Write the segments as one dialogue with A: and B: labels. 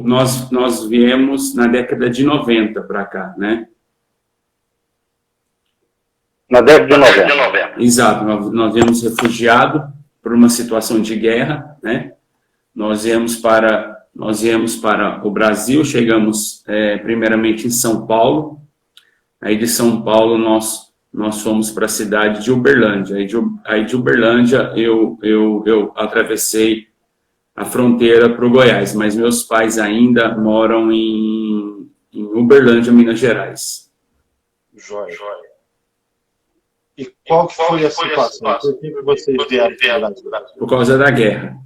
A: Nós viemos na década de 90 para cá, né?
B: Na década de 90.
A: Exato, nós viemos refugiados por uma situação de guerra, né? Nós viemos para o Brasil, chegamos primeiramente em São Paulo, aí de São Paulo nós fomos para a cidade de Uberlândia, aí de Uberlândia eu atravessei a fronteira para o Goiás, mas meus pais ainda moram em Uberlândia, Minas Gerais.
B: Jóia. E qual que foi a situação? Por que vocês vieram para o Brasil?
A: Por causa da guerra.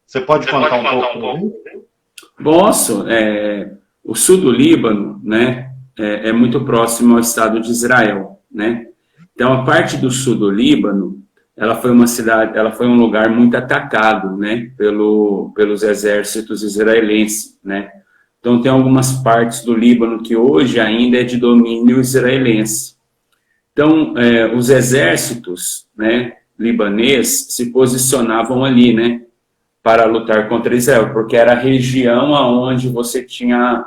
B: Você pode contar um pouco para mim?
A: Posso. O sul do Líbano, né, é muito próximo ao Estado de Israel, né? Então, a parte do sul do Líbano, ela foi um lugar muito atacado, né, pelos exércitos israelenses, né? Então, tem algumas partes do Líbano que hoje ainda é de domínio israelense. Então, os exércitos, né, libanês se posicionavam ali, né, para lutar contra Israel, porque era a região onde você tinha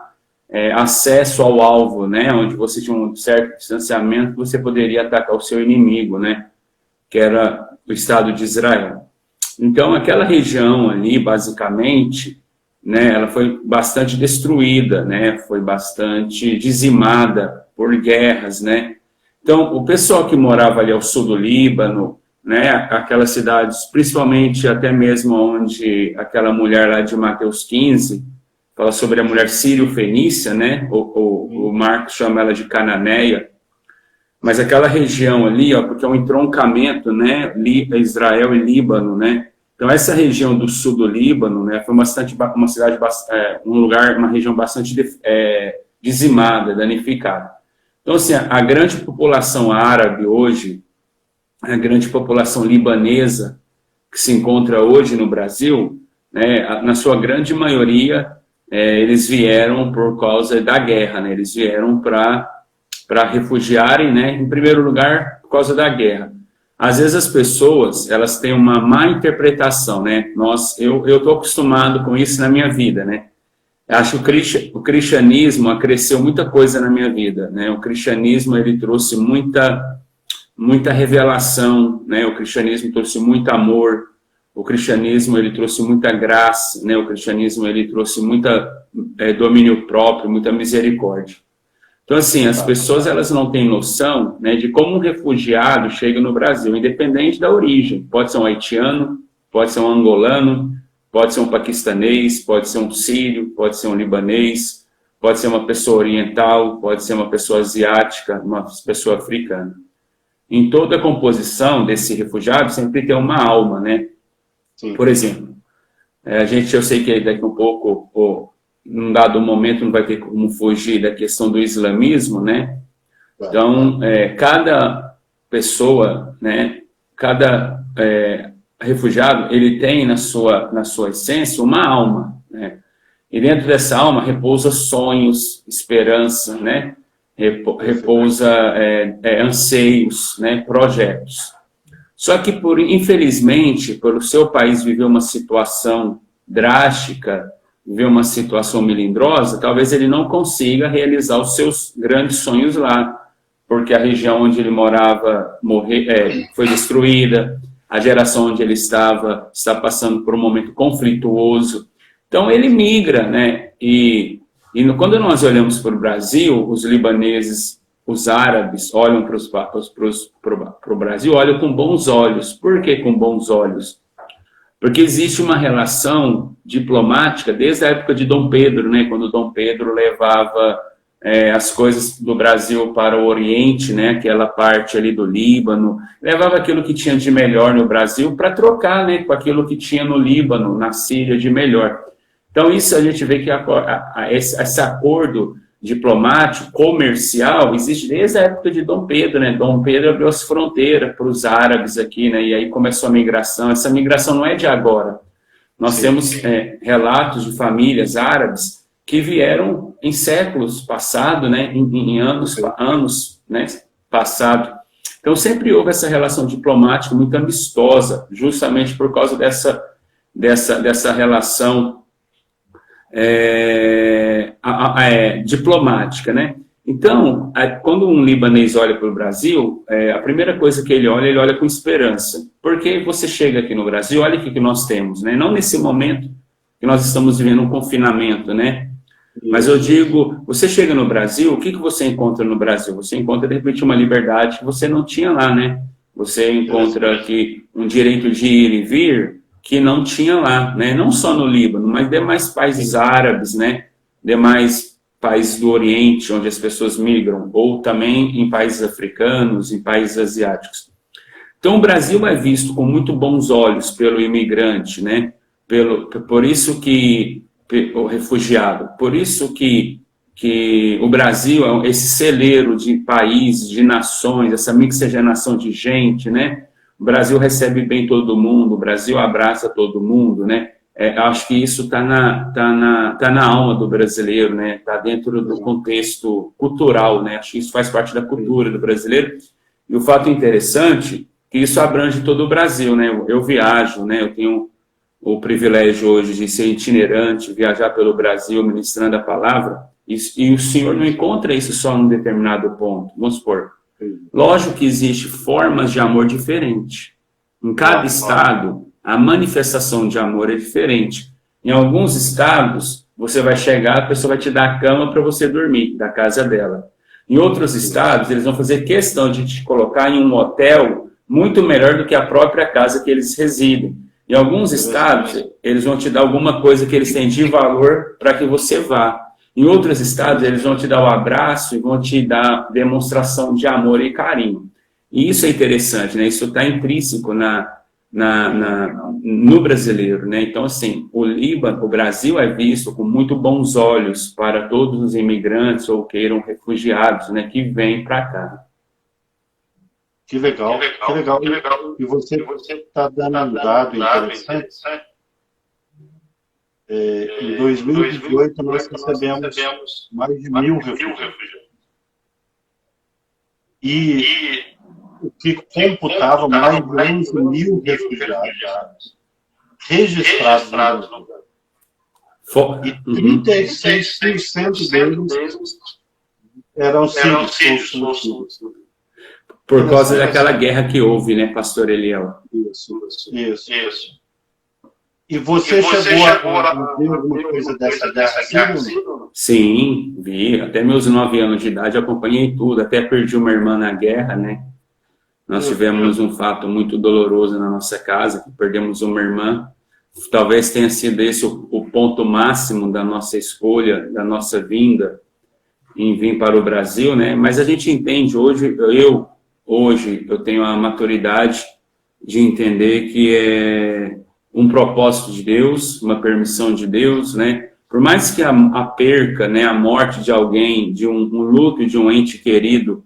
A: acesso ao alvo, né, onde você tinha um certo distanciamento, você poderia atacar o seu inimigo, né, que era o Estado de Israel. Então, aquela região ali, basicamente, né, ela foi bastante destruída, né, foi bastante dizimada por guerras, né. Então, o pessoal que morava ali ao sul do Líbano, né, aquelas cidades, principalmente até mesmo onde aquela mulher lá de Mateus 15, fala sobre a mulher sírio-fenícia, né, o Marcos chama ela de Cananeia, mas aquela região ali, ó, porque é um entroncamento, né, Israel e Líbano, né. Então, essa região do sul do Líbano, né, foi uma região bastante dizimada, danificada. Então, assim, a grande população árabe hoje, a grande população libanesa que se encontra hoje no Brasil, né, na sua grande maioria, eles vieram por causa da guerra, né, eles vieram para refugiarem, né, em primeiro lugar, por causa da guerra. Às vezes as pessoas, elas têm uma má interpretação, né? Eu estou acostumado com isso na minha vida, né? Acho que o cristianismo acresceu muita coisa na minha vida, né? O cristianismo, ele trouxe muita revelação, né? O cristianismo trouxe muito amor, o cristianismo, ele trouxe muita graça, né? O cristianismo, ele trouxe muita domínio próprio, muita misericórdia. Então, assim, as pessoas, elas não têm noção, né, de como um refugiado chega no Brasil, independente da origem. Pode ser um haitiano, pode ser um angolano, pode ser um paquistanês, pode ser um sírio, pode ser um libanês, pode ser uma pessoa oriental, pode ser uma pessoa asiática, uma pessoa africana. Em toda a composição desse refugiado, sempre tem uma alma, né? Sim. Por exemplo, eu sei que daqui um pouco... num dado momento não vai ter como fugir da questão do islamismo, né? Então, cada pessoa, né, cada refugiado, ele tem na sua essência uma alma, né? E dentro dessa alma repousa sonhos, esperança, né? Repousa anseios, né, projetos. Só que, infelizmente, por o seu país viver uma situação drástica, viver uma situação melindrosa, talvez ele não consiga realizar os seus grandes sonhos lá, porque a região onde ele morava foi destruída, a geração onde ele está passando por um momento conflituoso. Então ele migra, né? E quando nós olhamos para o Brasil, os libaneses, os árabes olham para o Brasil, olham com bons olhos. Por que com bons olhos? Porque existe uma relação diplomática desde a época de Dom Pedro, né, quando Dom Pedro levava as coisas do Brasil para o Oriente, né, aquela parte ali do Líbano, levava aquilo que tinha de melhor no Brasil para trocar, né, com aquilo que tinha no Líbano, na Síria, de melhor. Então isso a gente vê que esse acordo diplomático, comercial, existe desde a época de Dom Pedro, né? Dom Pedro abriu as fronteiras para os árabes aqui, né? E aí começou a migração. Essa migração não é de agora. Nós temos relatos de famílias árabes que vieram em séculos passados, né? Em anos, né? Passado. Então sempre houve essa relação diplomática muito amistosa, justamente por causa dessa relação diplomática, né? Então, quando um libanês olha para o Brasil, a primeira coisa que ele olha com esperança. Porque você chega aqui no Brasil, olha o que nós temos, né? Não nesse momento que nós estamos vivendo um confinamento, né? Mas eu digo, você chega no Brasil, o que você encontra no Brasil? Você encontra, de repente, uma liberdade que você não tinha lá, né? Você encontra aqui um direito de ir e vir que não tinha lá, né? Não só no Líbano, mas demais países árabes, né? Demais países do Oriente, onde as pessoas migram, ou também em países africanos, em países asiáticos. Então, o Brasil é visto com muito bons olhos pelo imigrante, né? Por isso que o refugiado, por isso que o Brasil é esse celeiro de países, de nações, essa mixigenação de gente, né? O Brasil recebe bem todo mundo, o Brasil abraça todo mundo, né? Acho que isso está na alma do brasileiro, né? Está dentro do contexto cultural, né? Acho que isso faz parte da cultura do brasileiro. E o fato interessante é que isso abrange todo o Brasil, né? Eu viajo, né? Eu tenho o privilégio hoje de ser itinerante, viajar pelo Brasil ministrando a palavra, e o Senhor não encontra isso só num determinado ponto. Vamos supor, lógico que existem formas de amor diferentes. Em cada estado, a manifestação de amor é diferente. Em alguns estados, você vai chegar, a pessoa vai te dar a cama para você dormir, da casa dela. Em outros estados, eles vão fazer questão de te colocar em um hotel muito melhor do que a própria casa que eles residem. Em alguns estados, eles vão te dar alguma coisa que eles têm de valor para que você vá. Em outros estados, eles vão te dar o abraço e vão te dar demonstração de amor e carinho. E isso é interessante, né? Isso está intrínseco no brasileiro, né? Então, assim, o Brasil é visto com muito bons olhos para todos os imigrantes ou queiram refugiados, né? Que vêm para cá.
B: Que legal, que legal. E você está dando um dado interessante. Em 2018, nós recebemos mais de 1.000 refugiados. E o que computava mais de 11.000 refugiados registrados no Brasil. E 36% deles eram sírios.
A: Por causa daquela guerra que houve, né, pastor Eliel?
B: Isso. E você chegou a ver alguma coisa dessa guerra?
A: Sim, vi. Até meus 9 anos de idade eu acompanhei tudo. Até perdi uma irmã na guerra, né? Nós tivemos um fato muito doloroso na nossa casa, que perdemos uma irmã. Talvez tenha sido esse o ponto máximo da nossa escolha, da nossa vinda em vir para o Brasil, né? Mas a gente entende hoje, eu tenho a maturidade de entender que é um propósito de Deus, uma permissão de Deus, né? Por mais que a perca, né, a morte de alguém, de um luto de um ente querido,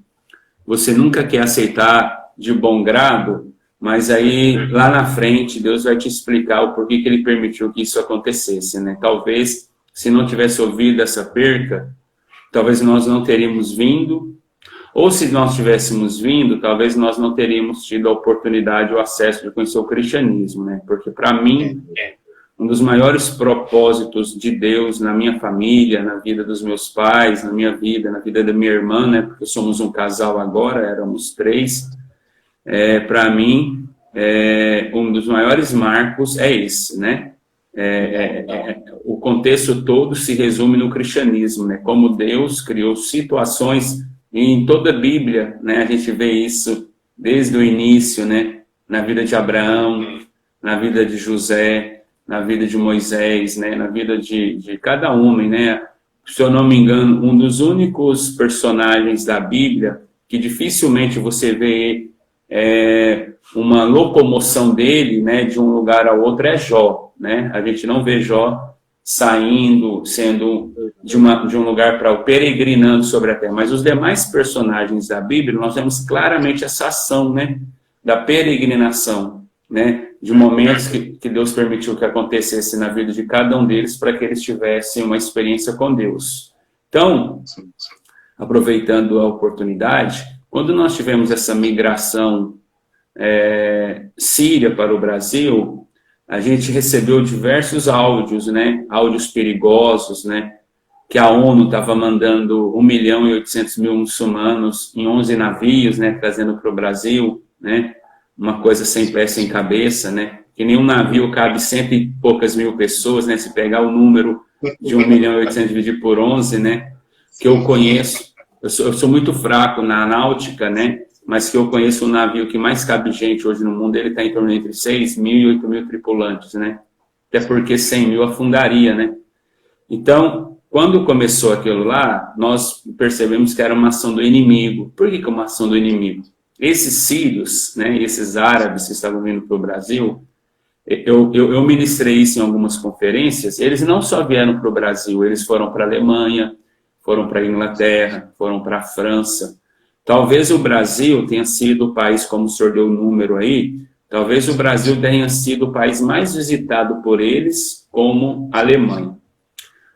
A: você nunca quer aceitar de bom grado, mas aí lá na frente Deus vai te explicar o porquê que Ele permitiu que isso acontecesse, né? Talvez, se não tivesse ouvido essa perca, talvez nós não teríamos vindo, ou se nós tivéssemos vindo, talvez nós não teríamos tido a oportunidade, o acesso de conhecer o cristianismo, né? Porque para mim, um dos maiores propósitos de Deus na minha família, na vida dos meus pais, na minha vida, na vida da minha irmã, né? Porque somos um casal agora, éramos 3. Para mim, um dos maiores marcos é esse, né? O contexto todo se resume no cristianismo, né? Como Deus criou situações, e em toda a Bíblia, né, a gente vê isso desde o início, né? Na vida de Abraão, na vida de José, na vida de Moisés, né? Na vida de cada homem, né? Se eu não me engano, um dos únicos personagens da Bíblia que dificilmente você vê uma locomoção dele, né, de um lugar ao outro é Jó, né? A gente não vê Jó saindo, sendo de um lugar para o peregrinando sobre a terra, mas os demais personagens da Bíblia, nós vemos claramente essa ação, né, da peregrinação, né, de momentos que Deus permitiu que acontecesse na vida de cada um deles para que eles tivessem uma experiência com Deus. Então, aproveitando a oportunidade, quando nós tivemos essa migração síria para o Brasil, a gente recebeu diversos áudios, né? Áudios perigosos, né? Que a ONU estava mandando 1.800.000 muçulmanos em 11 navios, né? Trazendo para o Brasil, né? Uma coisa sem pé, sem cabeça, né? Que nenhum navio cabe 100 e poucas mil pessoas, né? Se pegar o número de 1.800.000 dividido por 11, né? Que eu conheço, eu sou muito fraco na náutica, né? Mas que eu conheço o navio que mais cabe gente hoje no mundo, ele está em torno entre 6.000 e 8.000 tripulantes, né? Até porque 100.000 afundaria, né? Então, quando começou aquilo lá, nós percebemos que era uma ação do inimigo. Por que é uma ação do inimigo? Esses sírios, né, esses árabes que estavam vindo para o Brasil, eu ministrei isso em algumas conferências, eles não só vieram para o Brasil, eles foram para a Alemanha, foram para a Inglaterra, foram para a França. Talvez o Brasil tenha sido o país, como o senhor deu o número aí, talvez o Brasil tenha sido o país mais visitado por eles, como a Alemanha.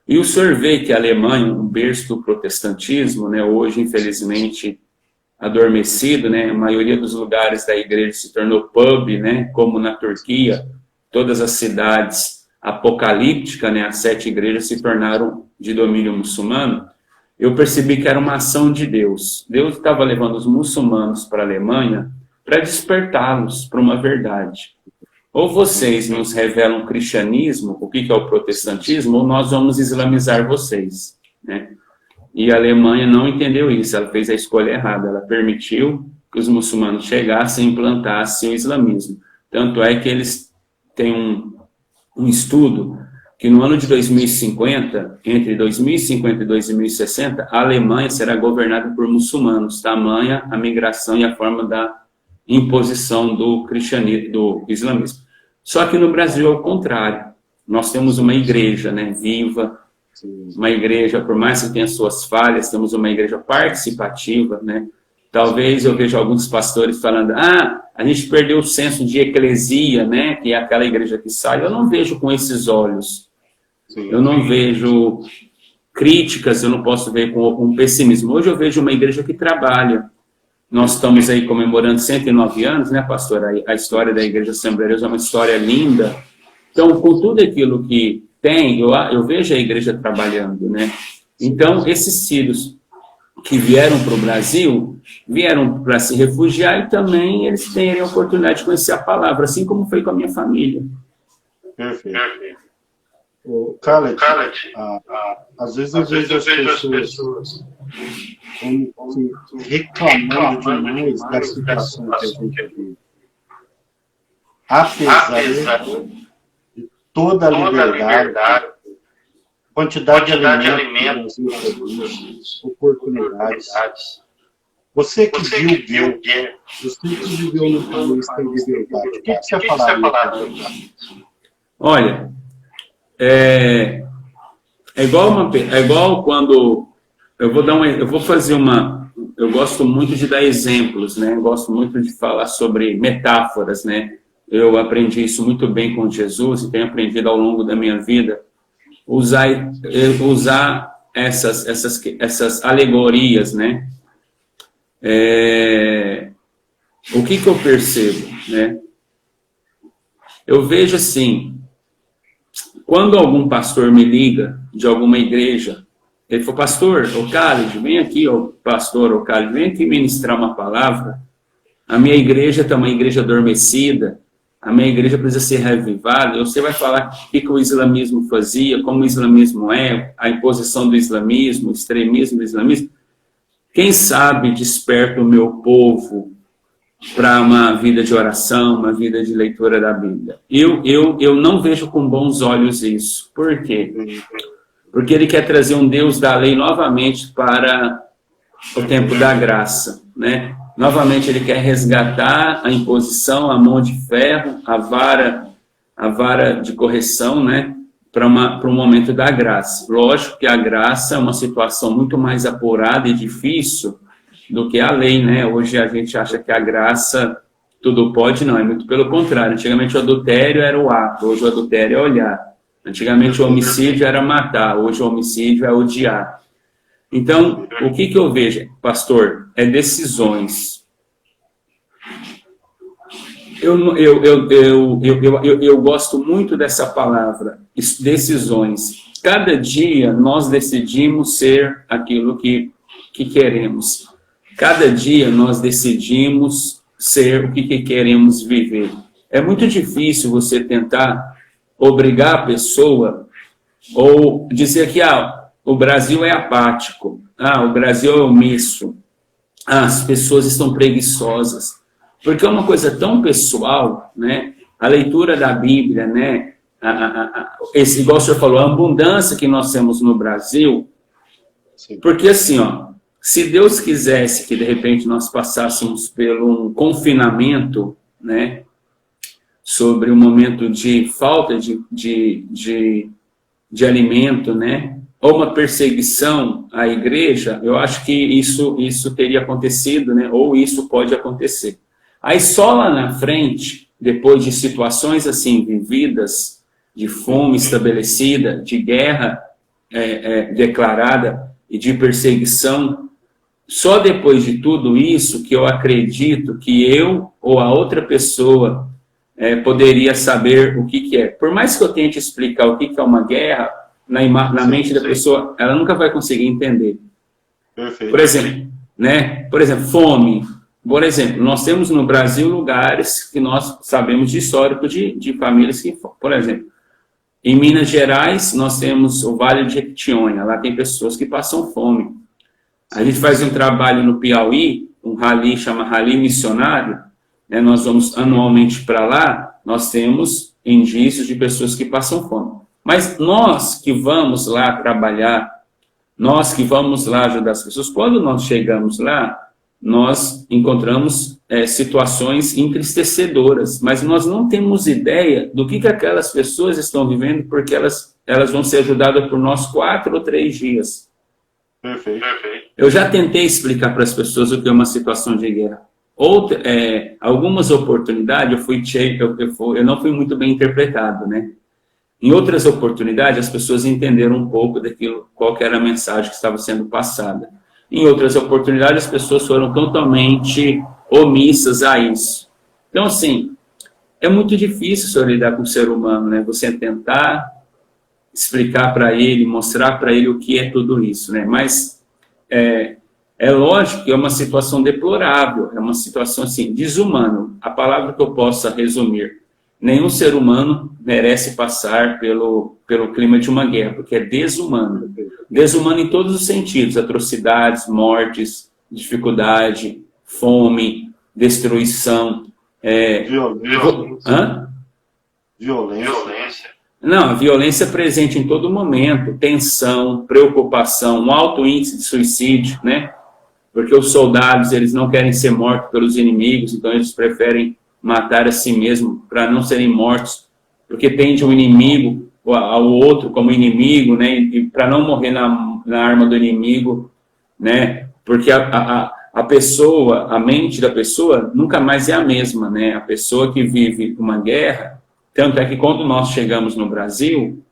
A: E o senhor vê que a Alemanha, um berço do protestantismo, né, hoje, infelizmente, adormecido, né, a maioria dos lugares da igreja se tornou pub, né, como na Turquia, todas as cidades apocalípticas, né, as 7 igrejas se tornaram de domínio muçulmano. Eu percebi que era uma ação de Deus. Deus estava levando os muçulmanos para a Alemanha para despertá-los para uma verdade. Ou vocês nos revelam o cristianismo, o que é o protestantismo, ou nós vamos islamizar vocês, né? E a Alemanha não entendeu isso, ela fez a escolha errada, ela permitiu que os muçulmanos chegassem e implantassem o islamismo. Tanto é que eles têm um estudo que no ano de 2050, entre 2050 e 2060, a Alemanha será governada por muçulmanos, tamanha a migração e a forma da imposição do cristianismo, do islamismo. Só que no Brasil é o contrário. Nós temos uma igreja, né, viva, uma igreja, por mais que tenha suas falhas, temos uma igreja participativa, né? Talvez eu veja alguns pastores falando, a gente perdeu o senso de eclesia, né, que é aquela igreja que sai. Eu não vejo com esses olhos. Eu não vejo críticas, eu não posso ver com pessimismo. Hoje eu vejo uma igreja que trabalha. Nós estamos aí comemorando 109 anos, né, pastor? A história da Igreja Assembleia de Deus é uma história linda. Então, com tudo aquilo que tem, eu vejo a igreja trabalhando, né? Então, esses sírios que vieram para o Brasil, vieram para se refugiar e também eles terem a oportunidade de conhecer a palavra, assim como foi com a minha família.
B: Perfeito. O Khaled, às vezes eu vejo as pessoas reclamando demais da situação que a gente vive. Apesar de toda a liberdade, quantidade de alimentos, oportunidades. Você que viu, você que viveu no país tem liberdade. O que você ia falar?
A: Olha, é igual quando eu vou fazer eu gosto muito de dar exemplos, né? Eu gosto muito de falar sobre metáforas, né? Eu aprendi isso muito bem com Jesus e tenho aprendido ao longo da minha vida usar essas alegorias, né? O que eu percebo, né? Eu vejo assim, quando algum pastor me liga de alguma igreja, ele falou, pastor, ô Khaled, vem aqui, pastor, ô Khaled, vem aqui ministrar uma palavra. A minha igreja está uma igreja adormecida, a minha igreja precisa ser revivada. Você vai falar o que o islamismo fazia, como o islamismo é, a imposição do islamismo, o extremismo do islamismo. Quem sabe desperta o meu povo para uma vida de oração, uma vida de leitura da Bíblia. Eu não vejo com bons olhos isso. Por quê? Porque ele quer trazer um Deus da lei novamente para o tempo da graça, né? Novamente ele quer resgatar a imposição, a mão de ferro, a vara de correção, né? Para um momento da graça. Lógico que a graça é uma situação muito mais apurada e difícil do que a lei, né? Hoje a gente acha que a graça tudo pode, não, é muito pelo contrário. Antigamente o adultério era o ato, hoje o adultério é olhar. Antigamente o homicídio era matar, hoje o homicídio é odiar. Então, o que eu vejo, pastor, é decisões. Eu gosto muito dessa palavra, decisões. Cada dia nós decidimos ser aquilo que queremos. Cada dia nós decidimos ser o que queremos viver. É muito difícil você tentar obrigar a pessoa ou dizer que o Brasil é apático, o Brasil é omisso, as pessoas estão preguiçosas. Porque é uma coisa tão pessoal, né? A leitura da Bíblia, né? Igual o senhor falou, a abundância que nós temos no Brasil. Sim. Porque assim, se Deus quisesse que de repente nós passássemos por um confinamento, né? Sobre um momento de falta de alimento, né? Ou uma perseguição à igreja, eu acho que isso teria acontecido, né? Ou isso pode acontecer. Aí só lá na frente, depois de situações assim vividas, de fome estabelecida, de guerra declarada e de perseguição, só depois de tudo isso que eu acredito que eu ou a outra pessoa poderia saber o que é. Por mais que eu tente explicar o que é uma guerra, na mente da pessoa, ela nunca vai conseguir entender. Perfeito. Por exemplo, fome. Por exemplo, nós temos no Brasil lugares que nós sabemos de histórico de famílias que, por exemplo, em Minas Gerais, nós temos o Vale de Jequitinhonha, lá tem pessoas que passam fome. A gente faz um trabalho no Piauí, um rally, chama Rally Missionário, né? Nós vamos anualmente para lá, nós temos indícios de pessoas que passam fome. Mas nós que vamos lá trabalhar, nós que vamos lá ajudar as pessoas, quando nós chegamos lá, nós encontramos situações entristecedoras, mas nós não temos ideia do que aquelas pessoas estão vivendo, porque elas vão ser ajudadas por nós 4 ou 3 dias. Perfeito. Eu já tentei explicar para as pessoas o que é uma situação de guerra. Algumas oportunidades eu não fui muito bem interpretado, né? Em outras oportunidades, as pessoas entenderam um pouco daquilo, qual que era a mensagem que estava sendo passada. Em outras oportunidades, as pessoas foram totalmente omissas a isso. Então, assim, é muito difícil senhor lidar com o ser humano, né? Você tentar explicar para ele, mostrar para ele o que é tudo isso, né? Mas é lógico que é uma situação deplorável, é uma situação, assim, desumana. A palavra que eu possa resumir. Nenhum ser humano merece passar pelo clima de uma guerra, porque é desumano. Desumano em todos os sentidos, atrocidades, mortes, dificuldade, fome, destruição. Violência. Não, a violência é presente em todo momento, tensão, preocupação, um alto índice de suicídio, né? Porque os soldados, eles não querem ser mortos pelos inimigos, então eles preferem matar a si mesmo para não serem mortos, porque tende um inimigo ao outro como inimigo, né? E para não morrer na arma do inimigo, né? Porque a pessoa, a mente da pessoa nunca mais é a mesma, né? A pessoa que vive uma guerra, tanto é que quando nós chegamos no Brasil,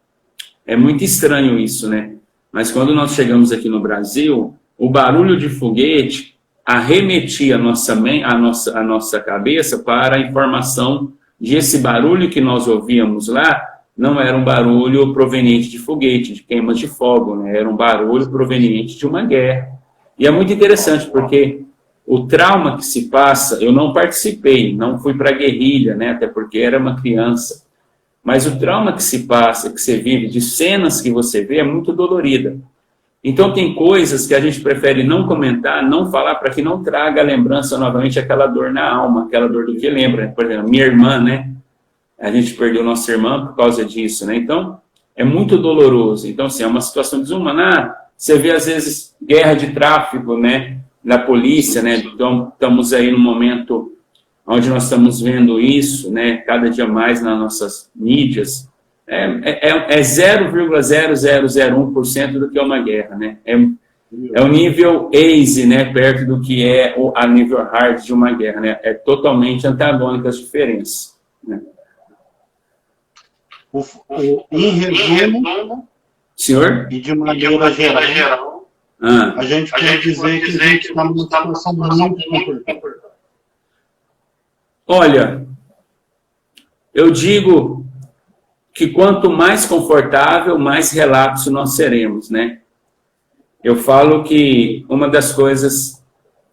A: é muito estranho isso, né? Mas quando nós chegamos aqui no Brasil, o barulho de foguete arremetia a nossa cabeça para a informação de esse barulho que nós ouvíamos lá, não era um barulho proveniente de foguete, de queimas de fogo, né? Era um barulho proveniente de uma guerra. E é muito interessante, porque o trauma que se passa, eu não participei, não fui para a guerrilha, né? Até porque era uma criança, mas o trauma que se passa, que você vive, de cenas que você vê, é muito dolorida. Então, tem coisas que a gente prefere não comentar, não falar, para que não traga a lembrança novamente aquela dor na alma, aquela dor do que lembra. Por exemplo, minha irmã, né? A gente perdeu nossa irmã por causa disso, né? Então, é muito doloroso. Então, assim, é uma situação desumana. Você vê, às vezes, guerra de tráfico, né? Da polícia, né? Então, estamos aí num momento onde nós estamos vendo isso, né? Cada dia mais nas nossas mídias. É 0,0001% do que é uma guerra, né? É o nível easy, né? Perto do que é a nível hard de uma guerra, né? É totalmente antagônica as diferenças, né?
B: Em resumo,
A: senhor?
B: E de maneira geral, a gente pode dizer que a gente está numa situação muito confortável.
A: Olha, Eu digo que quanto mais confortável, mais relapso nós seremos, né? Eu falo que uma das coisas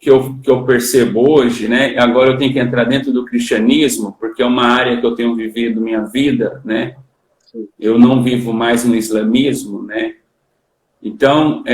A: que eu percebo hoje, né? Agora eu tenho que entrar dentro do cristianismo, porque é uma área que eu tenho vivido minha vida, né? Eu não vivo mais no islamismo, né? Então,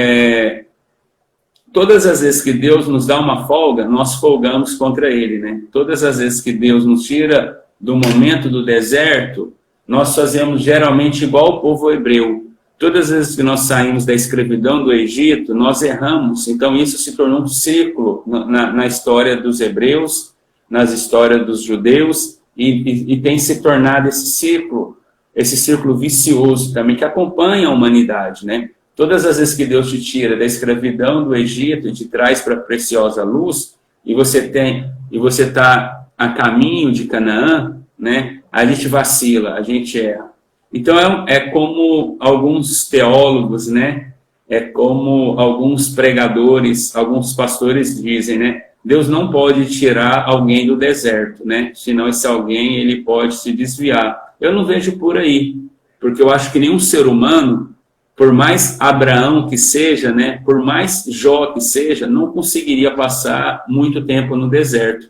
A: todas as vezes que Deus nos dá uma folga, nós folgamos contra Ele, né? Todas as vezes que Deus nos tira do momento do deserto, nós fazemos geralmente igual o povo hebreu. Todas as vezes que nós saímos da escravidão do Egito, nós erramos. Então isso se tornou um ciclo na história dos hebreus, nas histórias dos judeus, e tem se tornado esse círculo vicioso também, que acompanha a humanidade, né? Todas as vezes que Deus te tira da escravidão do Egito e te traz para a preciosa luz, e você está a caminho de Canaã, né? A gente vacila, a gente erra. Então é como alguns teólogos, né? É como alguns pregadores, alguns pastores dizem, né? Deus não pode tirar alguém do deserto, né? Senão esse alguém ele pode se desviar. Eu não vejo por aí, porque eu acho que nenhum ser humano, por mais Abraão que seja, né? Por mais Jó que seja, não conseguiria passar muito tempo no deserto.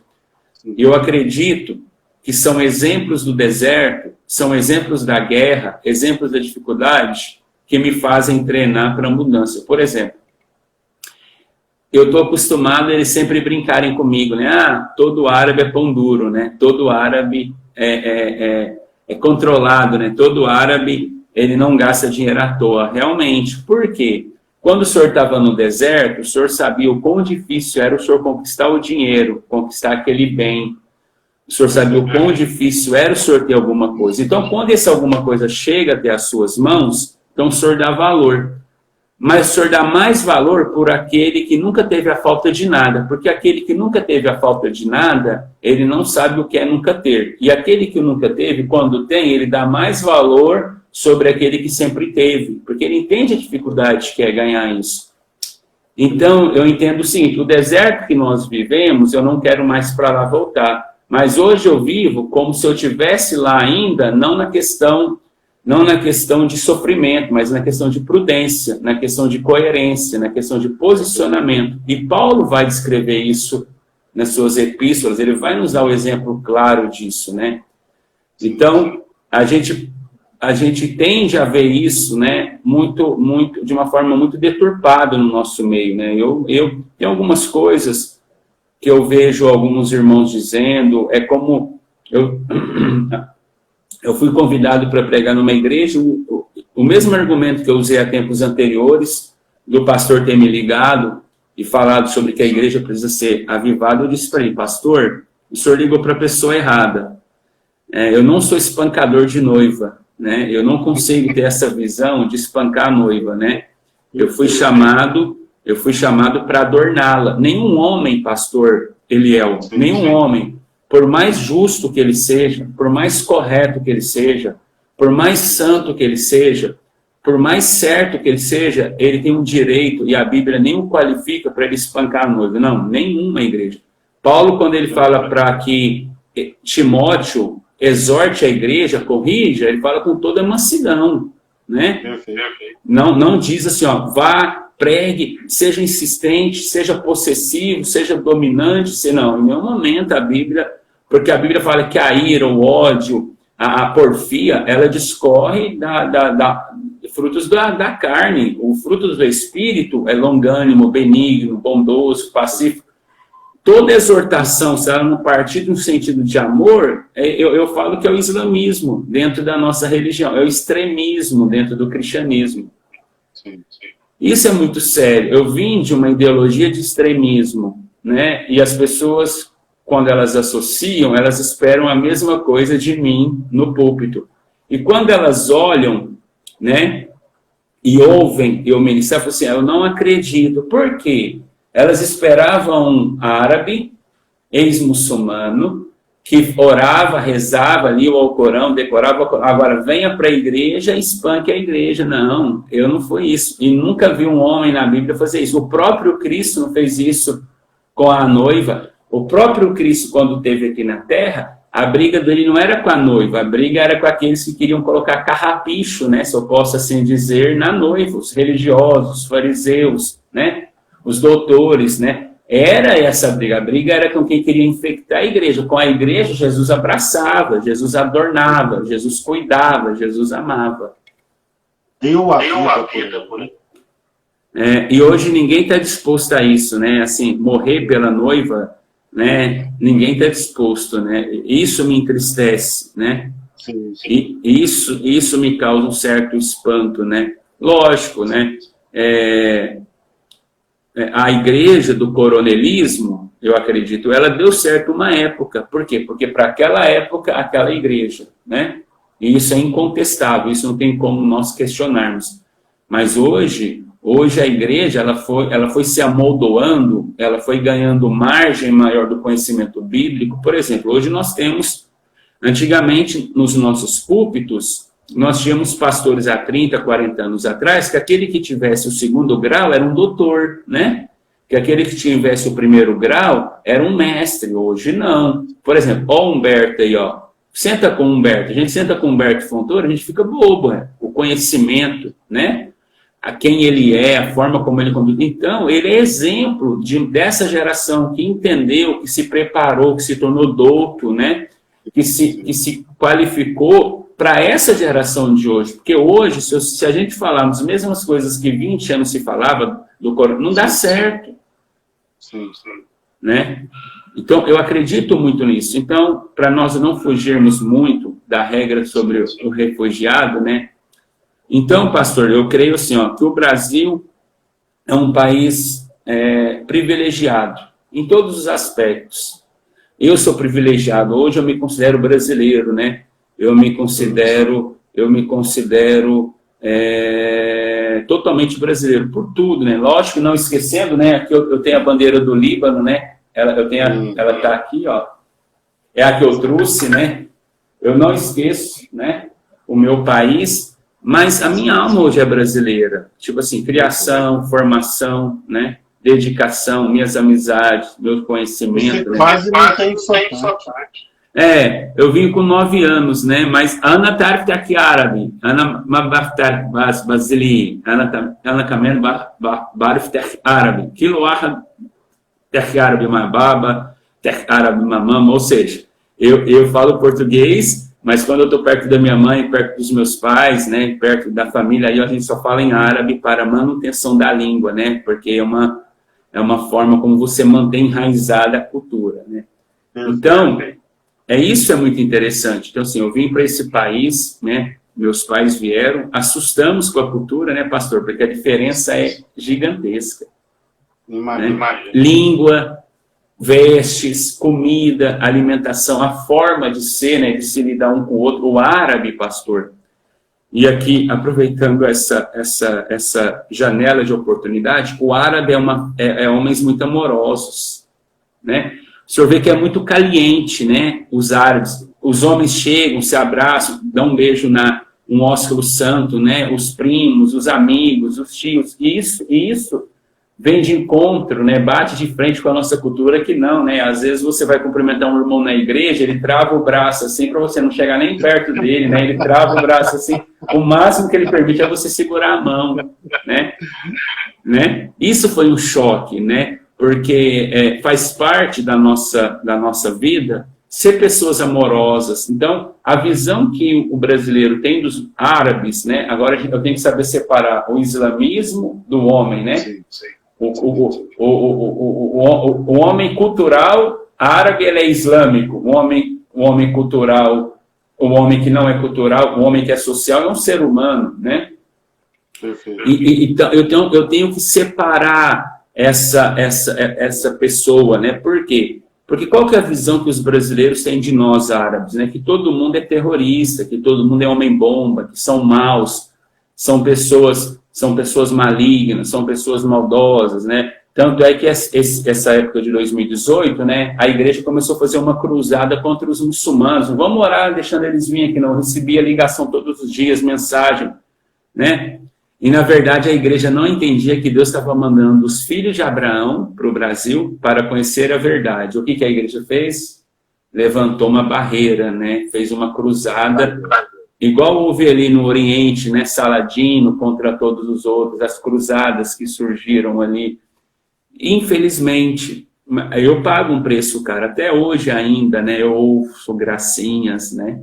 A: E eu acredito que são exemplos do deserto, são exemplos da guerra, exemplos da dificuldade, que me fazem treinar para a mudança. Por exemplo, eu estou acostumado a eles sempre brincarem comigo, né? Todo árabe é pão duro, né? Todo árabe é controlado, né? Todo árabe, ele não gasta dinheiro à toa. Realmente, por quê? Quando o senhor estava no deserto, o senhor sabia o quão difícil era o senhor conquistar o dinheiro, conquistar aquele bem. O senhor sabia o quão difícil era o senhor ter alguma coisa. Então, quando essa alguma coisa chega até as suas mãos, então o senhor dá valor. Mas o senhor dá mais valor por aquele que nunca teve a falta de nada. Porque aquele que nunca teve a falta de nada, ele não sabe o que é nunca ter. E aquele que nunca teve, quando tem, ele dá mais valor sobre aquele que sempre teve. Porque ele entende a dificuldade que é ganhar isso. Então, eu entendo o seguinte, o deserto que nós vivemos, eu não quero mais para lá voltar. Mas hoje eu vivo como se eu estivesse lá ainda, não na questão de sofrimento, mas na questão de prudência, na questão de coerência, na questão de posicionamento. E Paulo vai descrever isso nas suas epístolas, ele vai nos dar o exemplo claro disso, né? Então, a gente tende a ver isso, né, de uma forma muito deturpada no nosso meio, né? Eu tenho algumas coisas que eu vejo alguns irmãos dizendo, é como eu fui convidado para pregar numa igreja, o mesmo argumento que eu usei há tempos anteriores, do pastor ter me ligado e falado sobre que a igreja precisa ser avivada, eu disse para ele, pastor, o senhor ligou para a pessoa errada. Eu não sou espancador de noiva, né? Eu não consigo ter essa visão de espancar a noiva, né? Eu fui chamado para adorná-la. Nenhum homem, pastor Eliel, nenhum homem, por mais justo que ele seja, por mais correto que ele seja, por mais santo que ele seja, por mais certo que ele seja, ele tem um direito, e a Bíblia nem o qualifica para ele espancar a noiva. Não, nenhuma igreja. Paulo, quando ele fala para que Timóteo exorte a igreja, corrija, ele fala com toda mansidão, né? Não diz assim, ó, vá, pregue, seja insistente, seja possessivo, seja dominante, não, em nenhum momento a Bíblia, porque a Bíblia fala que a ira, o ódio, a porfia, ela discorre frutos da carne. O fruto do Espírito é longânimo, benigno, bondoso, pacífico. Toda exortação, se ela não partir de um sentido de amor, eu falo que é o islamismo dentro da nossa religião, é o extremismo dentro do cristianismo. Sim. Isso é muito sério. Eu vim de uma ideologia de extremismo, né? E as pessoas, quando elas associam, elas esperam a mesma coisa de mim no púlpito. E quando elas olham, né, e ouvem eu ministrar, eu falo assim, eu não acredito. Por quê? Elas esperavam um árabe, ex-muçulmano, que orava, rezava, lia o Alcorão, decorava, agora venha para a igreja e espanque a igreja. Não, eu não fui isso. E nunca vi um homem na Bíblia fazer isso. O próprio Cristo não fez isso com a noiva. O próprio Cristo, quando esteve aqui na terra, a briga dele não era com a noiva, a briga era com aqueles que queriam colocar carrapicho, né, se eu posso assim dizer, na noiva, os religiosos, os fariseus, né, os doutores, né, era essa briga. A briga era com quem queria infectar a igreja. Com a igreja, Jesus abraçava, Jesus adornava, Jesus cuidava, Jesus amava.
B: Deu a vida por ele.
A: E hoje ninguém está disposto a isso, né? Assim, morrer pela noiva, né? Ninguém está disposto, né? Isso me entristece, né?
B: Sim, sim.
A: E isso me causa um certo espanto, né? Lógico, né? A igreja do coronelismo, eu acredito, ela deu certo uma época. Por quê? Porque para aquela época, aquela igreja, né? E isso é incontestável, isso não tem como nós questionarmos. Mas hoje a igreja ela foi se amoldoando, ela foi ganhando margem maior do conhecimento bíblico. Por exemplo, hoje nós temos, antigamente, nos nossos púlpitos, nós tínhamos pastores há 30, 40 anos atrás, que aquele que tivesse o segundo grau era um doutor, né? Que aquele que tivesse o primeiro grau era um mestre. Hoje não. Por exemplo, ó o Humberto aí, ó. Senta com o Humberto. A gente senta com o Humberto Fontoura, a gente fica bobo, né? O conhecimento, né? A quem ele é, a forma como ele conduz. Então, ele é exemplo dessa geração que entendeu, que se preparou, que se tornou douto, né? Que se qualificou para essa geração de hoje. Porque hoje, se a gente falarmos as mesmas coisas que 20 anos se falava, não dá certo.
B: Sim, sim.
A: Né? Então, eu acredito muito nisso. Então, para nós não fugirmos muito da regra sobre o refugiado, né? Então, pastor, eu creio assim, ó, que o Brasil é um país privilegiado em todos os aspectos. Eu sou privilegiado. Hoje eu me considero brasileiro, né? Eu me considero totalmente brasileiro por tudo, né? Lógico, não esquecendo, né? Aqui eu tenho a bandeira do Líbano, né? Ela está aqui, ó. É a que eu trouxe, né? Eu não esqueço, né? O meu país, mas a minha alma hoje é brasileira. Tipo assim, criação, formação, né? Dedicação, minhas amizades, meu conhecimento.
B: Você quase não tem sotaque.
A: Eu vim com 9 anos, né? Mas Ana tarif aqui árabe, Ana mabaftar basili, Ana kamen barif árabe, kiloah árabe mababa, árabe mamama, ou seja, eu falo português, mas quando eu estou perto da minha mãe, perto dos meus pais, né? Perto da família, aí a gente só fala em árabe para manutenção da língua, né? Porque é uma forma como você mantém enraizada a cultura, né? Então, isso é muito interessante. Então, assim, eu vim para esse país, né? Meus pais vieram, assustamos com a cultura, né, pastor? Porque a diferença é gigantesca.
B: Imagina.
A: Né? Língua, vestes, comida, alimentação, a forma de ser, né? De se lidar um com o outro. O árabe, pastor. E aqui, aproveitando essa janela de oportunidade, o árabe é homens muito amorosos, né? O senhor vê que é muito caliente, né? Os árabes, os homens chegam, se abraçam, dão um beijo um ósculo santo, né? Os primos, os amigos, os tios. Isso vem de encontro, né? Bate de frente com a nossa cultura que não, né? Às vezes você vai cumprimentar um irmão na igreja, ele trava o braço assim para você não chegar nem perto dele, né? Ele trava o braço assim, o máximo que ele permite é você segurar a mão, né? Isso foi um choque, né? Porque faz parte da nossa vida ser pessoas amorosas. Então, a visão que o brasileiro tem dos árabes, né? Agora eu tenho que saber separar o islamismo do homem, né?
B: Sim, sim.
A: O homem cultural árabe, ele é islâmico. O homem cultural, o homem que não é cultural, o homem que é social é um ser humano, né?
B: Perfeito.
A: Então, eu tenho que separar essa pessoa, né? Por quê? Porque qual que é a visão que os brasileiros têm de nós árabes, né? Que todo mundo é terrorista, que todo mundo é homem-bomba, que são maus, são pessoas malignas, são pessoas maldosas, né? Tanto é que essa época de 2018, né? A igreja começou a fazer uma cruzada contra os muçulmanos. Não vamos orar deixando eles virem aqui, não. Eu recebia ligação todos os dias, mensagem, né? E, na verdade, a igreja não entendia que Deus estava mandando os filhos de Abraão para o Brasil para conhecer a verdade. O que a igreja fez? levantou uma barreira, né? Fez uma cruzada, igual houve ali no Oriente, né? Saladino contra todos os outros, as cruzadas que surgiram ali. Infelizmente, eu pago um preço, cara, até hoje ainda, né? Eu ouço gracinhas, né?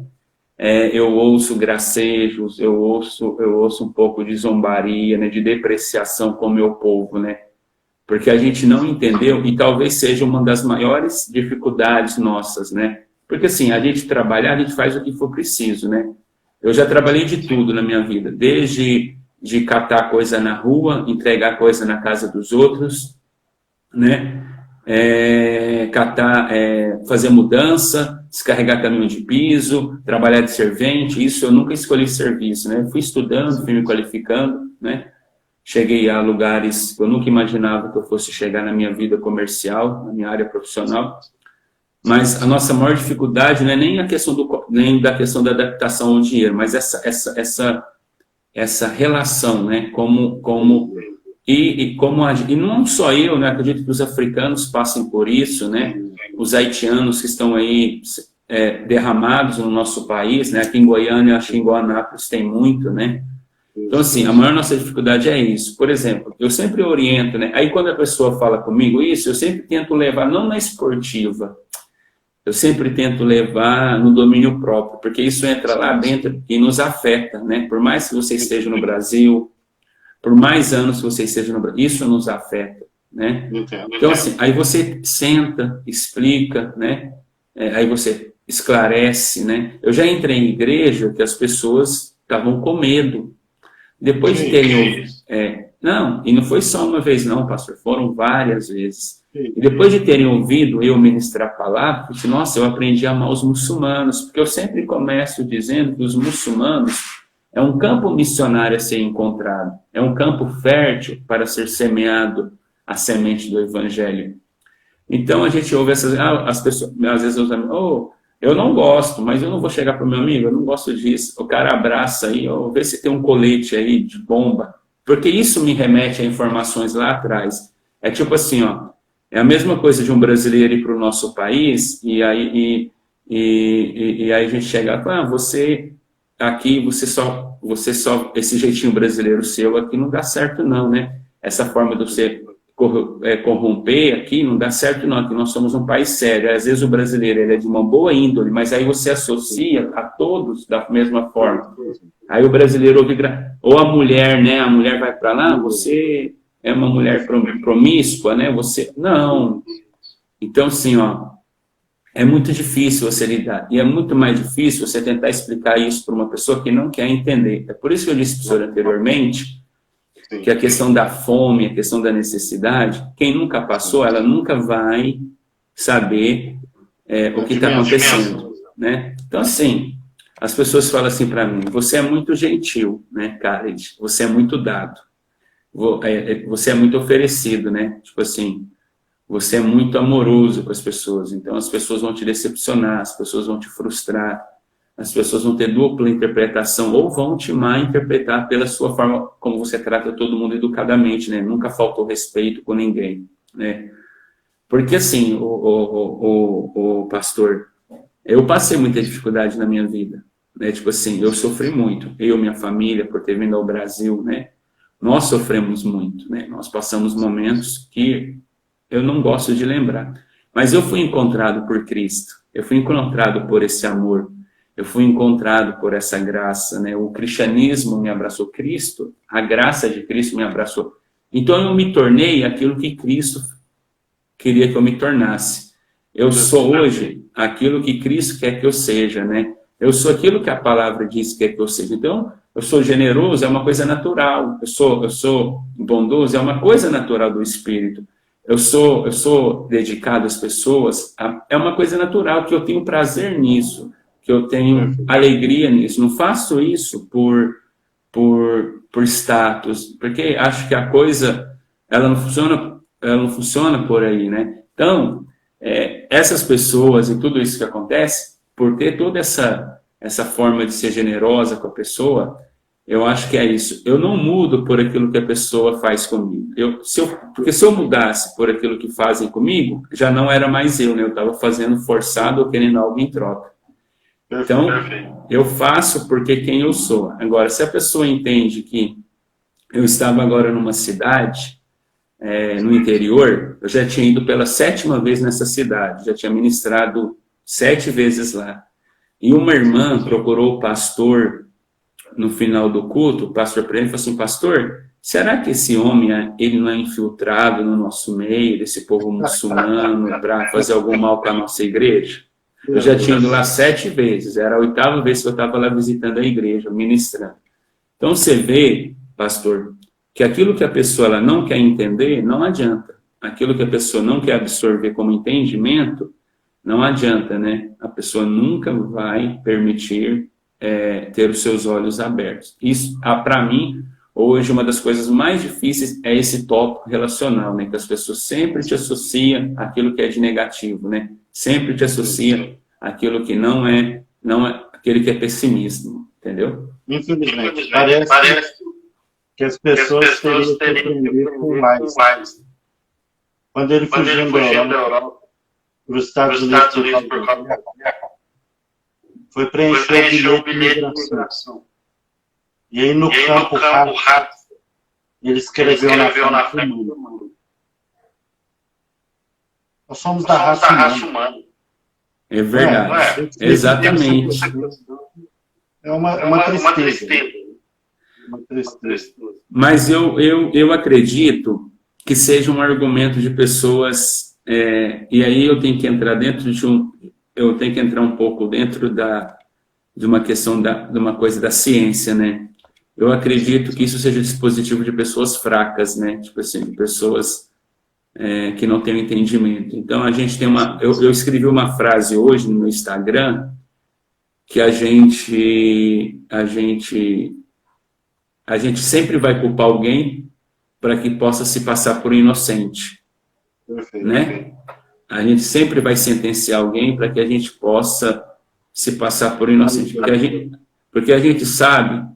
A: Eu ouço gracejos, eu ouço um pouco de zombaria, né? De depreciação com o meu povo, né? Porque a gente não entendeu, e talvez seja uma das maiores dificuldades nossas, né? Porque assim, a gente trabalhar, a gente faz o que for preciso, né? Eu já trabalhei de tudo na minha vida, desde de catar coisa na rua, entregar coisa na casa dos outros, né? Fazer mudança, descarregar caminhão de piso, trabalhar de servente, isso eu nunca escolhi serviço, né? Fui estudando, fui me qualificando, né? Cheguei a lugares que eu nunca imaginava que eu fosse chegar na minha vida comercial, na minha área profissional. Mas a nossa maior dificuldade não é nem nem da questão da adaptação ao dinheiro, mas essa relação, né? E não só eu, né? Acredito que os africanos passem por isso, né? Os haitianos que estão aí derramados no nosso país, né? Aqui em Goiânia, acho que em Guanápolis tem muito, né? Então, assim, a maior nossa dificuldade é isso. Por exemplo, eu sempre oriento, né? Aí, quando a pessoa fala comigo isso, eu sempre tento levar, não na esportiva, eu sempre tento levar no domínio próprio, porque isso entra lá dentro e nos afeta, né? Por mais que você esteja no Brasil, por mais anos que você esteja no Brasil, isso nos afeta, né? Então, assim, aí você senta, explica, né? Aí você esclarece, né? Eu já entrei em igreja que as pessoas estavam com medo. Depois de terem ouvido. Não, e não foi só uma vez, não, pastor, foram várias vezes. E depois de terem ouvido eu ministrar a palavra, eu disse, nossa, eu aprendi a amar os muçulmanos, porque eu sempre começo dizendo que os muçulmanos é um campo missionário a ser encontrado, é um campo fértil para ser semeado a semente do evangelho. Então a gente ouve as pessoas, às vezes os amigos, eu não gosto, mas eu não vou chegar para o meu amigo, eu não gosto disso. O cara abraça aí, vê se tem um colete aí de bomba. Porque isso me remete a informações lá atrás. É tipo assim, é a mesma coisa de um brasileiro ir para o nosso país, e aí a gente chega e fala, você aqui, você só, esse jeitinho brasileiro seu aqui não dá certo não, né? Essa forma de você corromper aqui não dá certo não, que nós somos um país sério. Às vezes o brasileiro ele é de uma boa índole, mas aí você associa a todos da mesma forma. Aí o brasileiro ouve, ou a mulher, né? A mulher vai para lá, você é uma mulher promíscua, né? Você não. Então assim, é muito difícil você lidar, e é muito mais difícil você tentar explicar isso para uma pessoa que não quer entender. É por isso que eu disse para o senhor anteriormente que a questão da fome, a questão da necessidade, quem nunca passou, ela nunca vai saber o que está acontecendo, né? Então, assim, as pessoas falam assim para mim, você é muito gentil, né, Khaled? Você é muito dado, você é muito oferecido, né? Tipo assim, você é muito amoroso com as pessoas, então as pessoas vão te decepcionar, as pessoas vão te frustrar, as pessoas vão ter dupla interpretação ou vão te mal interpretar pela sua forma como você trata todo mundo educadamente, né? Nunca faltou respeito com ninguém, né? Porque assim, o pastor, eu passei muita dificuldade na minha vida, né? Tipo assim, eu sofri muito, eu e minha família, por ter vindo ao Brasil, né? Nós sofremos muito, né? Nós passamos momentos que eu não gosto de lembrar, mas eu fui encontrado por Cristo, eu fui encontrado por esse amor, eu fui encontrado por essa graça, né? O cristianismo me abraçou, Cristo, a graça de Cristo me abraçou. Então eu me tornei aquilo que Cristo queria que eu me tornasse. Eu sou hoje aquilo que Cristo quer que eu seja, né? Eu sou aquilo que a palavra diz que quer que eu seja. Então, eu sou generoso, é uma coisa natural. Eu sou bondoso, é uma coisa natural do Espírito. Eu sou dedicado às pessoas, é uma coisa natural, que eu tenho prazer nisso, que eu tenho alegria nisso. Não faço isso por status, porque acho que a coisa, ela não funciona por aí, né? Então, essas pessoas e tudo isso que acontece, por ter toda essa forma de ser generosa com a pessoa, Eu acho que é isso. Eu não mudo por aquilo que a pessoa faz comigo. Porque se eu mudasse por aquilo que fazem comigo, já não era mais eu, né? Eu estava fazendo forçado ou querendo algo em troca. Então, eu faço porque quem eu sou. Agora, se a pessoa entende que eu estava agora numa cidade, no interior, eu já tinha ido pela 7ª vez nessa cidade, já tinha ministrado 7 vezes lá. E uma irmã procurou o pastor no final do culto, o pastor para ele falou assim: pastor, será que esse homem ele não é infiltrado no nosso meio, desse povo muçulmano, para fazer algum mal com a nossa igreja? Eu já tinha ido lá 7 vezes, era a 8ª vez que eu estava lá visitando a igreja, ministrando. Então você vê, pastor, que aquilo que a pessoa ela não quer entender, não adianta. Aquilo que a pessoa não quer absorver como entendimento, não adianta, né? A pessoa nunca vai permitir ter os seus olhos abertos. Isso, para mim, hoje, uma das coisas mais difíceis é esse tópico relacional, né? Que as pessoas sempre te associam àquilo que é de negativo, né? Sempre te associa àquilo que não é aquele que é pessimismo, entendeu?
B: Infelizmente, parece que as pessoas teriam que aprender com mais. Quando ele fugiu da Europa para os Estados Unidos por causa da foi preencher o bilhete de imigração. E aí no campo rápido, ele escreveu na frente do mundo. Nós somos da raça humana.
A: É verdade, exatamente.
B: É uma tristeza.
A: Mas eu acredito que seja um argumento de pessoas, e aí eu tenho que entrar eu tenho que entrar um pouco dentro de uma questão de uma coisa da ciência, né? Eu acredito que isso seja dispositivo de pessoas fracas, né? Tipo assim, de pessoas que não têm entendimento. Então a gente tem eu escrevi uma frase hoje no meu Instagram que a gente sempre vai culpar alguém para que possa se passar por inocente. Perfeito. Né? A gente sempre vai sentenciar alguém para que a gente possa se passar por inocente. Porque a gente sabe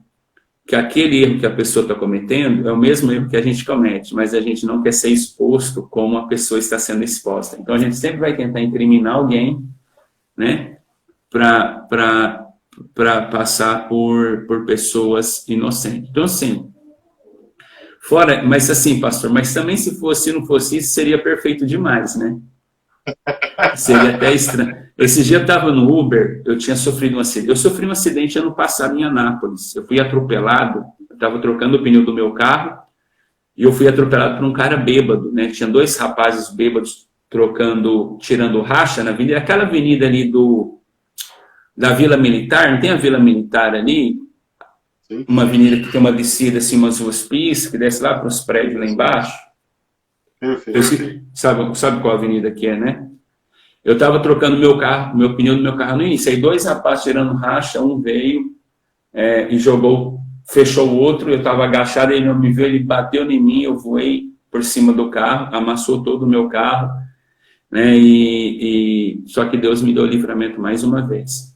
A: que aquele erro que a pessoa está cometendo é o mesmo erro que a gente comete, mas a gente não quer ser exposto como a pessoa está sendo exposta. Então a gente sempre vai tentar incriminar alguém, né, para passar por pessoas inocentes. Então, assim, mas assim, pastor, mas também se não fosse isso, seria perfeito demais, né? Seria até estranho. Esse dia eu estava no Uber, eu tinha sofrido um acidente. Eu sofri um acidente ano passado em Anápolis. Eu fui atropelado, eu estava trocando o pneu do meu carro, e eu fui atropelado por um cara bêbado, né? Tinha 2 rapazes bêbados tirando racha na avenida, aquela avenida ali da Vila Militar, não tem a Vila Militar ali? Sim. Uma avenida que tem uma descida, assim, umas ruas pistas, que desce lá para os prédios lá embaixo. Perfeito. Sabe qual avenida que é, né? Eu estava trocando meu pneu do meu carro no início, aí 2 rapazes tirando racha, um veio e fechou o outro, eu estava agachado, ele não me viu, ele bateu em mim, eu voei por cima do carro, amassou todo o meu carro, né? Só que Deus me deu livramento mais uma vez.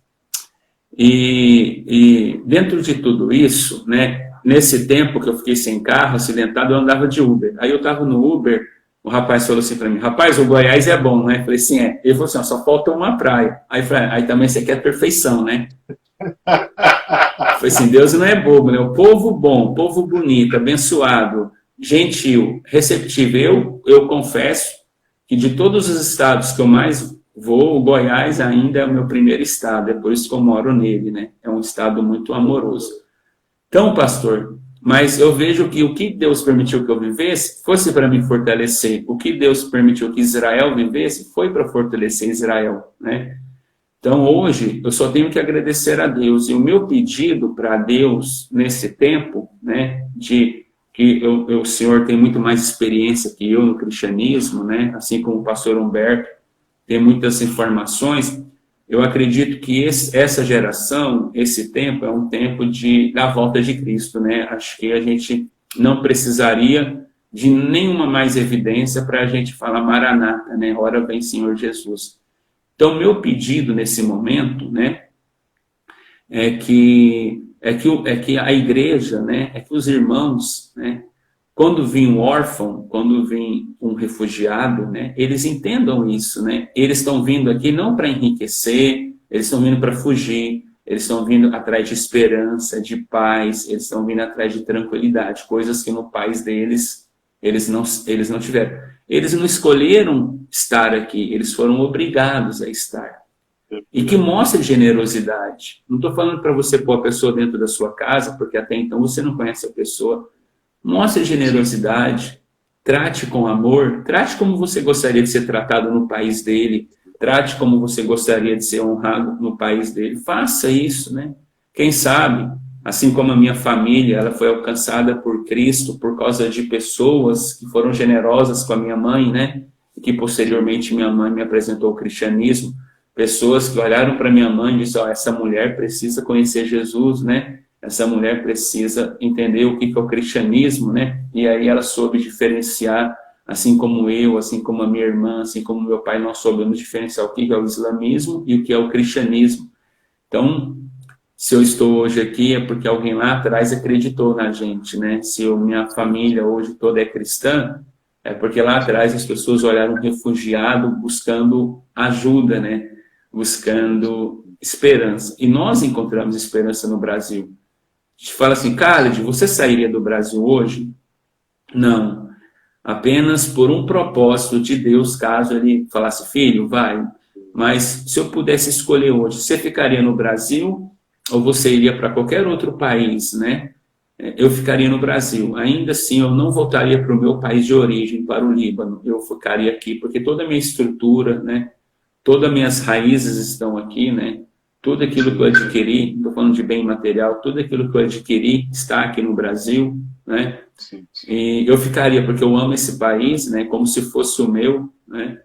A: E dentro de tudo isso, né, nesse tempo que eu fiquei sem carro, acidentado, eu andava de Uber. Aí eu estava no Uber, o rapaz falou assim para mim: rapaz, o Goiás é bom, né? Eu falei: sim, é. Ele falou assim: só falta uma praia. Aí eu falei: aí também você quer perfeição, né? Eu falei assim: Deus não é bobo, né? O povo bom, povo bonito, abençoado, gentil, receptivo. Eu confesso que de todos os estados que eu mais vou, o Goiás ainda é o meu primeiro estado, é por isso que eu moro nele, né? É um estado muito amoroso. Então, pastor, mas eu vejo que o que Deus permitiu que eu vivesse fosse para me fortalecer. O que Deus permitiu que Israel vivesse foi para fortalecer Israel, né? Então, hoje, eu só tenho que agradecer a Deus. E o meu pedido para Deus, nesse tempo, né, de que o senhor tem muito mais experiência que eu no cristianismo, né, assim como o pastor Humberto tem muitas informações, eu acredito que essa geração, esse tempo, é um tempo da volta de Cristo, né? Acho que a gente não precisaria de nenhuma mais evidência para a gente falar Maranata, né? Ora vem, Senhor Jesus. Então, meu pedido nesse momento, né, é que é que a igreja, né, é que os irmãos, né, quando vem um órfão, quando vem um refugiado, né, eles entendam isso, né? Eles estão vindo aqui não para enriquecer, eles estão vindo para fugir, eles estão vindo atrás de esperança, de paz, eles estão vindo atrás de tranquilidade, coisas que no país deles eles não tiveram. Eles não escolheram estar aqui, eles foram obrigados a estar. E que mostre generosidade. Não estou falando para você pôr a pessoa dentro da sua casa, porque até então você não conhece a pessoa. Mostre generosidade, trate com amor, trate como você gostaria de ser tratado no país dele, trate como você gostaria de ser honrado no país dele. Faça isso, né? Quem sabe, assim como a minha família, ela foi alcançada por Cristo por causa de pessoas que foram generosas com a minha mãe, né? E que posteriormente minha mãe me apresentou o cristianismo. Pessoas que olharam para minha mãe e disseram, essa mulher precisa conhecer Jesus, né? Essa mulher precisa entender o que é o cristianismo, né? E aí ela soube diferenciar, assim como eu, assim como a minha irmã, assim como meu pai, nós soubemos diferenciar o que é o islamismo e o que é o cristianismo. Então, se eu estou hoje aqui é porque alguém lá atrás acreditou na gente, né? Se minha família hoje toda é cristã, é porque lá atrás as pessoas olharam um refugiado buscando ajuda, né? Buscando esperança. E nós encontramos esperança no Brasil. A gente fala assim, Khaled, você sairia do Brasil hoje? Não. Apenas por um propósito de Deus, caso ele falasse, filho, vai. Mas se eu pudesse escolher hoje, você ficaria no Brasil ou você iria para qualquer outro país, né? Eu ficaria no Brasil. Ainda assim, eu não voltaria para o meu país de origem, para o Líbano. Eu ficaria aqui, porque toda a minha estrutura, né? Todas as minhas raízes estão aqui, né? Tudo aquilo que eu adquiri, estou falando de bem material, tudo aquilo que eu adquiri está aqui no Brasil, né? E eu ficaria, porque eu amo esse país, né? Como se fosse o meu, né?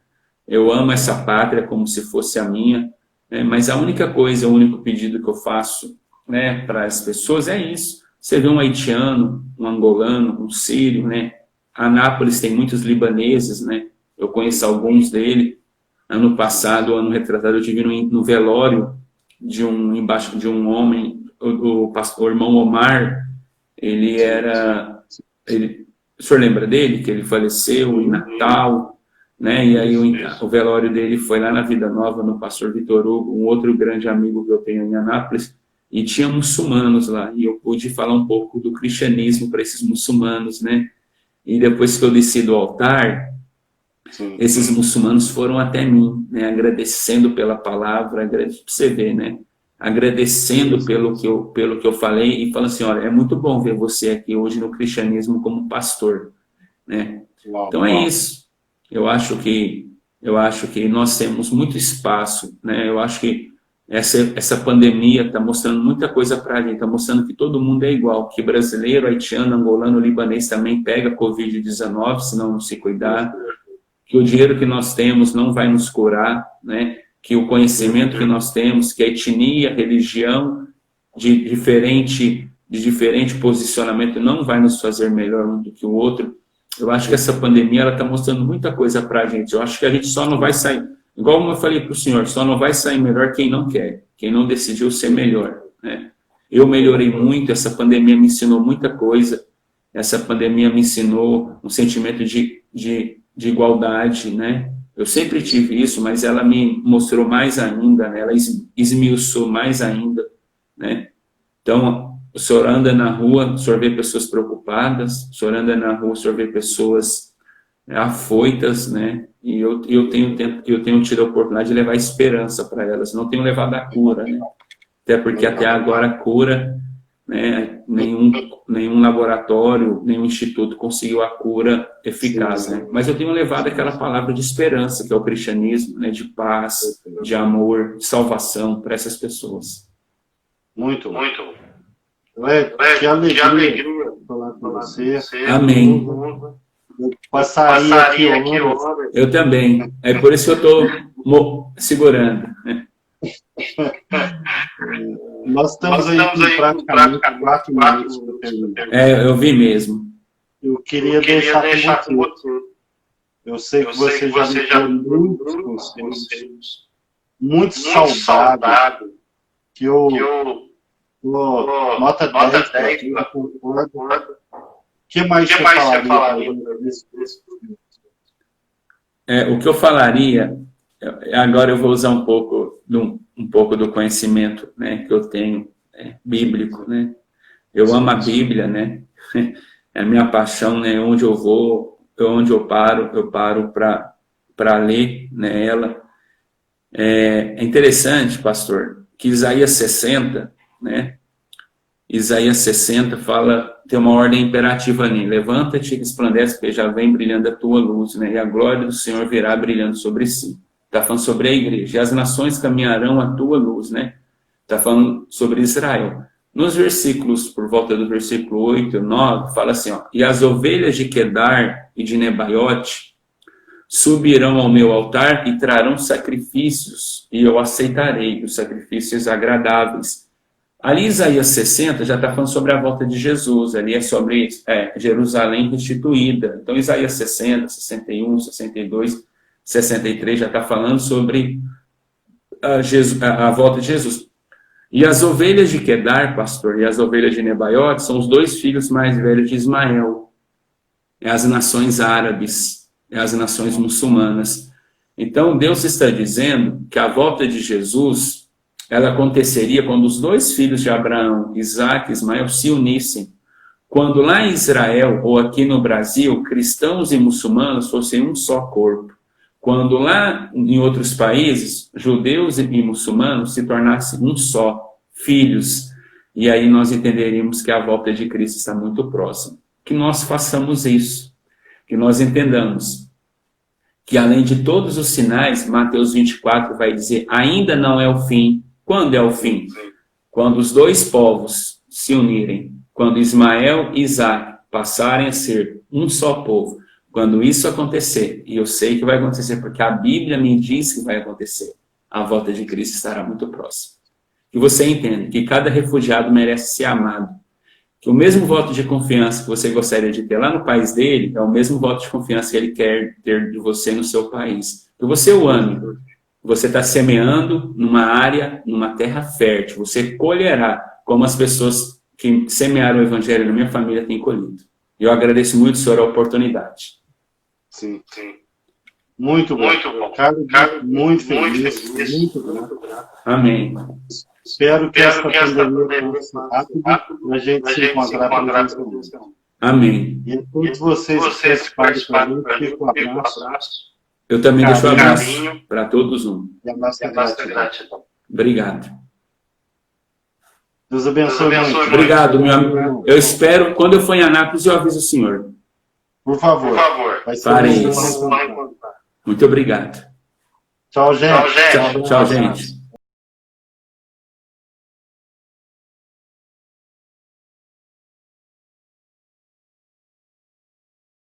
A: Eu amo essa pátria como se fosse a minha, né? Mas a única coisa, o único pedido que eu faço, né, para as pessoas é isso. Você vê um haitiano, um angolano, um sírio, né? Anápolis tem muitos libaneses, né? Eu conheço alguns deles. Ano passado, ano retrasado, eu estive no velório de um homem, o irmão Omar. Ele era, o senhor lembra dele, que ele faleceu em Natal, né? E aí o velório dele foi lá na Vida Nova, no Pastor Vitor Hugo, um outro grande amigo que eu tenho em Anápolis, e tinha muçulmanos lá, e eu pude falar um pouco do cristianismo para esses muçulmanos, né? E depois que eu desci do altar, esses muçulmanos foram até mim, né, agradecendo pela palavra, para você ver, né, agradecendo pelo que eu falei e falando assim, olha, é muito bom ver você aqui hoje no cristianismo como pastor, né? Então é isso. Eu acho que nós temos muito espaço, né? Eu acho que essa pandemia está mostrando muita coisa para a gente, está mostrando que todo mundo é igual, que brasileiro, haitiano, angolano, libanês também pega Covid-19, se não se cuidar, que o dinheiro que nós temos não vai nos curar, né? Que o conhecimento que nós temos, que a etnia, a religião de diferente posicionamento não vai nos fazer melhor um do que o outro. Eu acho que essa pandemia está mostrando muita coisa para a gente. Eu acho que a gente só não vai sair, igual eu falei para o senhor, só não vai sair melhor quem não quer, quem não decidiu ser melhor, né? Eu melhorei muito, essa pandemia me ensinou muita coisa, essa pandemia me ensinou um sentimento de igualdade, né? Eu sempre tive isso, mas ela me mostrou mais ainda, né? Ela esmiuçou mais ainda, né? Então, o senhor anda na rua, o senhor vê pessoas preocupadas, o senhor anda na rua, o senhor vê pessoas afoitas, né? E eu tenho tido a oportunidade de levar esperança para elas, não tenho levado a cura, né? Até porque até agora a cura, né? Nenhum laboratório, nenhum instituto conseguiu a cura eficaz, né? Mas eu tenho levado aquela palavra de esperança, que é o cristianismo, né? De paz, de amor, de salvação para essas pessoas.
B: Muito. Que alegria falar com você.
A: Amém.
B: Eu passaria aqui horas.
A: Eu também. É por isso que eu estou segurando.
B: Nós estamos aí com praticamente 4 minutos para terminar.
A: Eu vi mesmo.
B: Eu queria deixar com você. Eu sei que você já me deu muitos conselhos, muito saudáveis, que eu Nota 10, eu concordo. O que mais você falaria?
A: O que eu falaria, agora eu vou usar um pouco do conhecimento, né, que eu tenho, bíblico, né? Eu amo a Bíblia, né? É a minha paixão, né? Onde eu vou, onde eu paro para ler, né, ela. É interessante, pastor, que Isaías 60, né? Isaías 60 fala, tem uma ordem imperativa ali: levanta-te e resplandece, porque já vem brilhando a tua luz, né? E a glória do Senhor virá brilhando sobre si. Está falando sobre a igreja. E as nações caminharão a tua luz, né? Está falando sobre Israel. Nos versículos, por volta do versículo 8, 9, fala assim, ó: e as ovelhas de Quedar e de Nebaiote subirão ao meu altar e trarão sacrifícios, e eu aceitarei os sacrifícios agradáveis. Ali Isaías 60 já está falando sobre a volta de Jesus, ali é sobre Jerusalém restituída. Então Isaías 60, 61, 62, 63 já está falando sobre a volta de Jesus. E as ovelhas de Quedar, pastor, e as ovelhas de Nebaiote são os dois filhos mais velhos de Ismael. É as nações árabes, é as nações muçulmanas. Então Deus está dizendo que a volta de Jesus, ela aconteceria quando os dois filhos de Abraão, Isaac e Ismael, se unissem. Quando lá em Israel, ou aqui no Brasil, cristãos e muçulmanos fossem um só corpo. Quando lá em outros países, judeus e muçulmanos se tornassem um só, filhos. E aí nós entenderíamos que a volta de Cristo está muito próxima. Que nós façamos isso. Que nós entendamos que além de todos os sinais, Mateus 24 vai dizer, ainda não é o fim. Quando é o fim? Quando os dois povos se unirem. Quando Ismael e Isaac passarem a ser um só povo. Quando isso acontecer, e eu sei que vai acontecer porque a Bíblia me diz que vai acontecer, a volta de Cristo estará muito próxima. Que você entenda que cada refugiado merece ser amado. Que o mesmo voto de confiança que você gostaria de ter lá no país dele, é o mesmo voto de confiança que ele quer ter de você no seu país. Que você o ame. Você está semeando numa área, numa terra fértil. Você colherá como as pessoas que semearam o evangelho na minha família têm colhido. E eu agradeço muito, senhor, a oportunidade.
B: Sim. Muito bom. Carlos, muito feliz. Muito grato.
A: Amém.
B: Espero que essa pandemia passe rápido para a gente se encontrar presencialmente.
A: Amém.
B: E a todos vocês que participaram também, fico um abraço.
A: Eu também deixo um abraço para todos um.
B: E a nossa gratidão.
A: Obrigado.
B: Deus abençoe muito.
A: Obrigado, meu amigo. Eu espero, quando eu for em Anápolis, eu aviso o senhor.
B: Por favor. Vai ser
A: Farei isso. Muito obrigado.
B: Tchau, gente.
A: Tchau, gente.